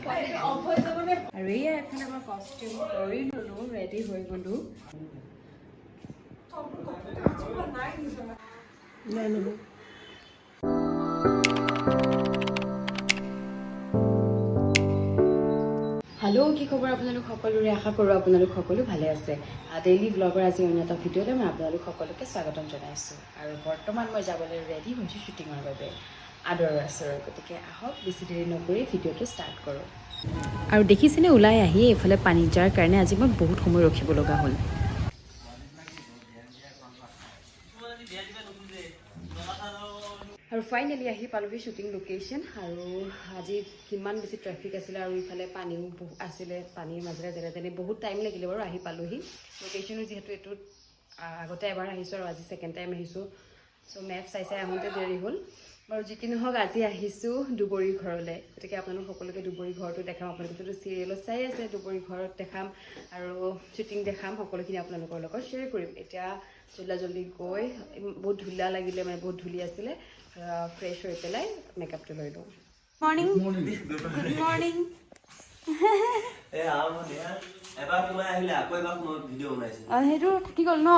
আৰু এয়া এফালে মই কষ্টিউম কৰি ল'লোঁ, ৰেডি হৈ গ'লোঁ। হেল্ল', কি খবৰ আপোনালোক সকলোৰে? আশা কৰোঁ আপোনালোক সকলো ভালে আছে। ডেইলি ব্লগৰ আজি অন্য এটা ভিডিঅ'লৈ মই আপোনালোক সকলোকে স্বাগতম জনাইছোঁ। আৰু বৰ্তমান মই যাবলৈ ৰেডি হৈছোঁ শ্বুটিঙৰ বাবে আদৰৰ আচৰৰ। গতিকে আহক বেছি দেৰি নকৰি ভিডিঅ'টো ষ্টাৰ্ট কৰোঁ। আৰু দেখিছেনে ওলাই আহি এইফালে পানী যোৱাৰ কাৰণে আজি মই বহুত সময় ৰখিব লগা হ'ল। আৰু ফাইনেলি আহি পালোহি শ্বুটিং লোকেশ্যন। আৰু আজি কিমান বেছি ট্ৰেফিক আছিলে আৰু ইফালে পানীও আছিলে, পানীৰ মাজেৰে যেনে তেনে বহুত টাইম লাগিলে বাৰু আহি পালোহি লোকেশ্যনো। যিহেতু এইটোত আগতে এবাৰ আহিছোঁ আৰু আজি ছেকেণ্ড টাইম আহিছোঁ, চ' মেপ চাই আহোঁতে দেৰি হ'ল বাৰু। যি কি নহওক আজি আহিছোঁ দুবৰী ঘৰলৈ। গতিকে আপোনালোক সকলোকে দুবৰী ঘৰটো দেখাম। আপোনালোকেতো চিৰিয়েলত চাই আছে, দুবৰী ঘৰত দেখাম আৰু শ্বুটিং দেখাম, সকলোখিনি আপোনালোকৰ লগত শ্বেয়াৰ কৰিম। এতিয়া জল্দি গৈ বহুত ধূলা লাগিলে, মানে বহুত ধূলি আছিলে, ফ্ৰেছ হৈ পেলাই মেকআপটো লৈ লওঁ। Morning good morning. সেইটো থাকি গ'ল ন।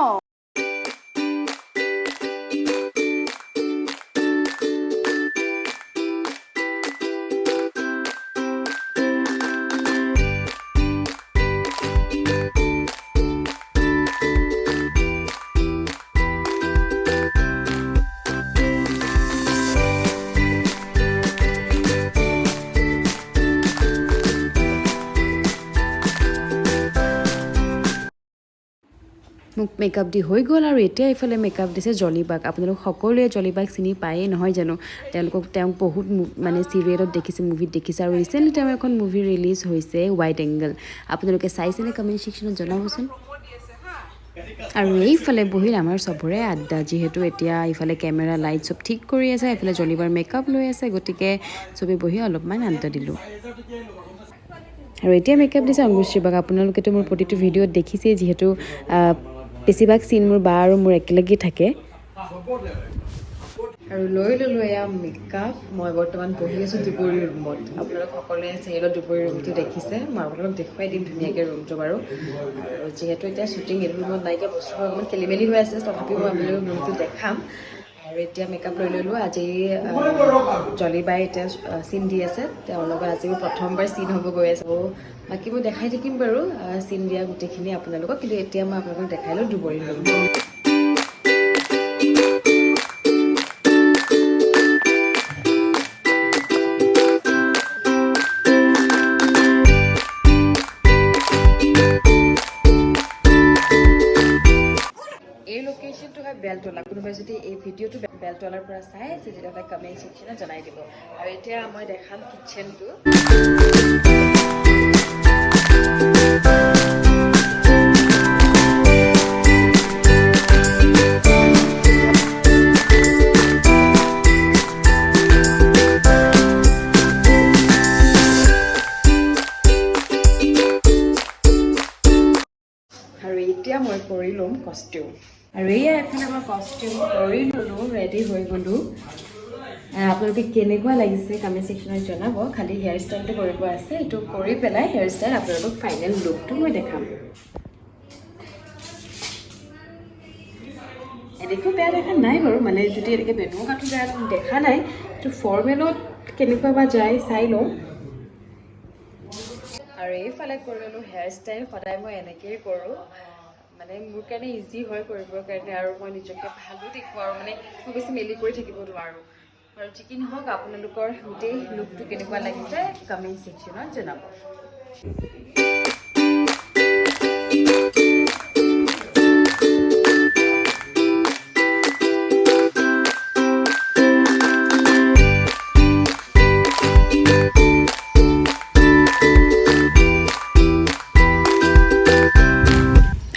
মোক মেকআপ দি হৈ গ'ল আৰু এতিয়া এইফালে মেকআপ দিছে জলিবাক। আপোনালোক সকলোৱে জলিবাক চিনি পায়েই নহয় জানো? তেওঁক বহুত মানে চিৰিয়েলত দেখিছে, মুভিত দেখিছে। আৰু ৰিচেণ্টলি তেওঁ এখন মুভি ৰিলিজ হৈছে ৱাইড এংগল। আপোনালোকে চাইছেনে? কমেণ্ট ছেকশ্যনত জনাবচোন। আৰু এইফালে বহিল আমাৰ চবৰে আড্ডা। যিহেতু এতিয়া ইফালে কেমেৰা লাইট চব ঠিক কৰি আছে, এইফালে জলিবাৰ মেকআপ লৈ আছে, গতিকে চবেই বহি অলপমান আড্ডা দিলোঁ। আৰু এতিয়া মেকআপ দিছে অংকুশ্ৰী বাক। আপোনালোকেতো মোৰ প্ৰতিটো ভিডিঅ'ত দেখিছেই, যিহেতু বেছিভাগ চিন মোৰ বা আৰু মোৰ একেলগেই থাকে। আৰু লৈ ল'লোঁ এয়া মেকআপ। মই বৰ্তমান বহি আছোঁ দুবৰী ৰুমত। আপোনালোক সকলোৱে চিৰিয়েলত দুবৰী ৰুমটো দেখিছে, মই আপোনালোকক দেখুৱাই দিম ধুনীয়াকৈ ৰুমটো বাৰু। আৰু যিহেতু এতিয়া শ্বুটিং এইটো ৰুমত নাইকিয়া, বস্তুবোৰ অকণমান খেলি মেলি হৈ আছে, তথাপিও মই আপোনালোকক ৰুমটো দেখাম। আৰু এতিয়া মেকআপ লৈ ল'লোঁ। আজি জলিবাই এতিয়া চিন দি আছে, তেওঁৰ লগত আজি প্ৰথমবাৰ চিন হ'ব গৈ আছে। বাকী মই দেখাই থাকিম বাৰু চিন দিয়া গোটেইখিনি আপোনালোকক, কিন্তু এতিয়া মই আপোনালোকক দেখাই লওঁ দুবৰী ৰুমটো। এই লোকেশ্যনটো হয় বেলতলা। কোনোবাই যদি এই ভিডিঅ'টো বেলতলাৰ পৰা চাই আছে তেতিয়াহ'লে কমেণ্ট ছেকশ্যনত জনাই দিব। আৰু এতিয়া মই দেখাম কিটচেনটো। আৰু এতিয়া মই কৰি ল'ম কষ্টিউম। আৰু এয়া এফালে মই কষ্টিউম কৰি ল'লোঁ, ৰেডি হৈ গ'লোঁ। আপোনালোকে কেনেকুৱা লাগিছে কমেণ্ট ছেকশ্যনত জনাব। খালি হেয়াৰ ষ্টাইলটো কৰিব আছে, এইটো কৰি পেলাই হেয়াৰ ষ্টাইল আপোনালোকক ফাইনেল লুকটো মই দেখাম। এনেকৈ বেয়া দেখা নাই বাৰু, মানে যদি এনেকৈ বেনুও কাটো বেয়া দেখা নাই। এইটো ফৰ্মেলত কেনেকুৱা বা যায় চাই লওঁ। আৰু এইফালে কৰি ল'লোঁ হেয়াৰ ষ্টাইল। সদায় মই এনেকৈয়ে কৰোঁ, মানে মোৰ কাৰণে ইজি হয় কৰিবৰ কাৰণে, আৰু মই নিজকে ভালো দেখোঁ, আৰু মানে মই বেছি মেলি কৰি থাকিব নোৱাৰোঁ। আৰু যি কি নহওক আপোনালোকৰ গোটেই লুকটো কেনেকুৱা লাগিছে কমেণ্ট ছেকশ্যনত জনাব।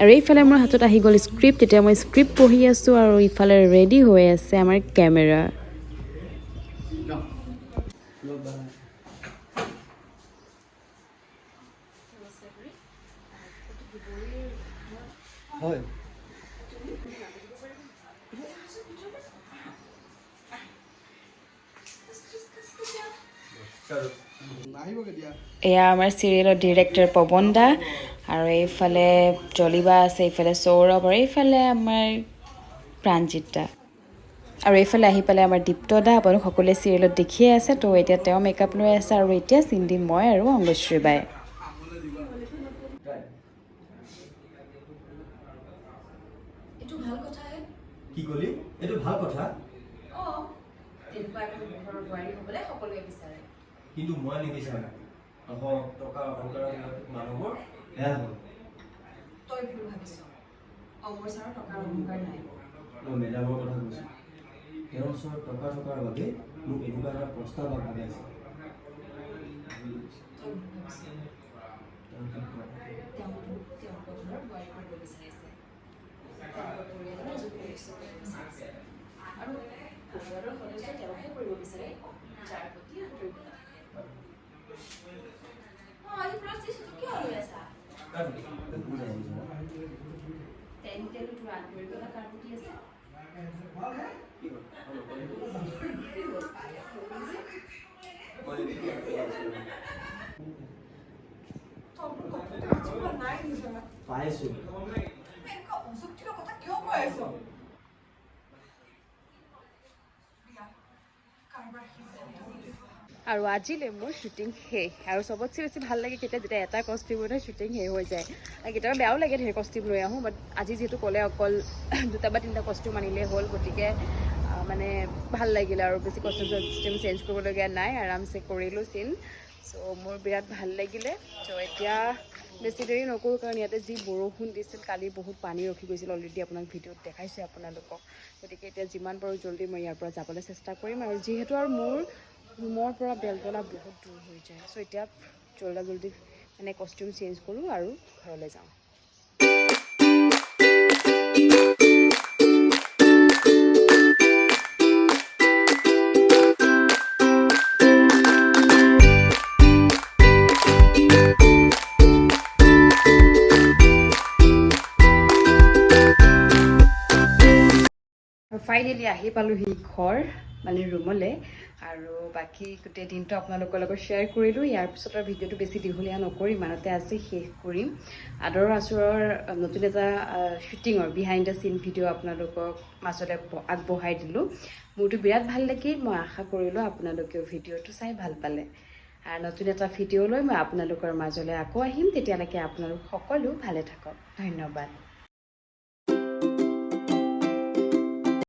আৰু এইফালে মোৰ হাতত আহি গ'ল স্ক্ৰিপ্ট। এতিয়া মই স্ক্ৰিপ্ট পঢ়ি আছোঁ আৰু ইফালে ৰেডি হৈ আছে আমাৰ কেমেৰা। হয় এয়া আমাৰ চিৰিয়েলৰ ডিৰেক্টৰ পৱন দা আৰু এইফালে জলিবা আছে, এইফালে সৌৰভ আৰু এইফালে আমাৰ প্ৰাণজিত দা আৰু এইফালে আহি পেলাই আমাৰ দীপ্ত দা। আপোনালোক সকলোৱে চিৰিয়েলত দেখিয়ে আছে। তো এতিয়া তেওঁ মেকআপ লৈ আছে আৰু এতিয়া চিন্দি মই আৰু অংগশ্ৰী বাই। এইটো ভাল কথাহে। কি ক'লি? এইটো ভাল কথা। তেনেকুৱা এখন ঘৰৰ বোৱাৰী হ'বলৈ সকলোৱে বিচাৰে, কিন্তু মই নিবিচাৰোঁ। টকা অহংকাৰৰ মানুহবোৰ বেয়া হ'ল। তই ভুল ভাবিছ। অমৰ ছাৰৰ টকাৰ অহংকাৰ নাই। মই মেডামৰ কথা কৈছোঁ। তেওঁৰ ওচৰত টকা থকাৰ বাবে মোক এনেকুৱা এটা প্ৰস্তাৱ আগবঢ়াইছে। আৰু পৰিয়ালৰ সদস্য তেওঁকহে কৰিব বিচাৰে, যাৰ প্ৰতি আন্তৰিকতা থাকে। কিয় হৈ আছা? তোৰ আন্তৰিকতা কাৰ প্ৰতি আছে? পাইছো। কথা কিয় কৈ আছ? আৰু আজিলৈ মোৰ শ্বুটিং শেষ আৰু চবতছে বেছি ভাল লাগে কেতিয়া যেতিয়া এটা কষ্টিউমতে শ্বুটিং শেষ হৈ যায়। কেতিয়াবা বেয়াও লাগে ঢেৰ কষ্টিউম লৈ আহোঁ, বাট আজি যিহেতু ক'লে অকল 2 বা 3টা কষ্টিউম আনিলেই হ'ল, গতিকে মানে ভাল লাগিলে আৰু বেছি কষ্টিউম চেঞ্জ কৰিবলগীয়া নাই, আৰামছে কৰিলোঁ চিন। চ' মোৰ বিৰাট ভাল লাগিলে। চ' এতিয়া বেছি দেৰি নকৰোঁ, কাৰণ ইয়াতে যি বৰষুণ দিছিল, কালি বহুত পানী ৰখি গৈছিল, অলৰেডি আপোনাক ভিডিঅ'ত দেখাইছোঁ আপোনালোকক। গতিকে এতিয়া যিমান পাৰোঁ জল্দি মই ইয়াৰ পৰা যাবলৈ চেষ্টা কৰিম, আৰু যিহেতু আৰু মোৰ ৰুমৰ পৰা বেলতলা বহুত দূৰ হৈ যায়। চ' এতিয়া জল্দি মানে কষ্টিউম চেঞ্জ কৰোঁ আৰু ঘৰলৈ যাওঁ। ফাইনেলি আহি পালোহি ঘৰ, মানে ৰুমলৈ। আৰু বাকী গোটেই দিনটো আপোনালোকৰ লগত শ্বেয়াৰ কৰিলোঁ। ইয়াৰ পিছত আৰু ভিডিঅ'টো বেছি দীঘলীয়া নকৰিম, ইমানতে আজি শেষ কৰিম। আদৰৰ আচৰৰ নতুন এটা শ্বুটিঙৰ বিহাইণ্ড দ্য চিন ভিডিঅ' আপোনালোকক মাজতে আগবঢ়াই দিলোঁ। মোৰতো বিৰাট ভাল লাগিল। মই আশা কৰিলোঁ আপোনালোকেও ভিডিঅ'টো চাই ভাল পালে। আৰু নতুন এটা ভিডিঅ' লৈ মই আপোনালোকৰ মাজলৈ আকৌ আহিম। তেতিয়ালৈকে আপোনালোক সকলো ভালে থাকক। ধন্যবাদ।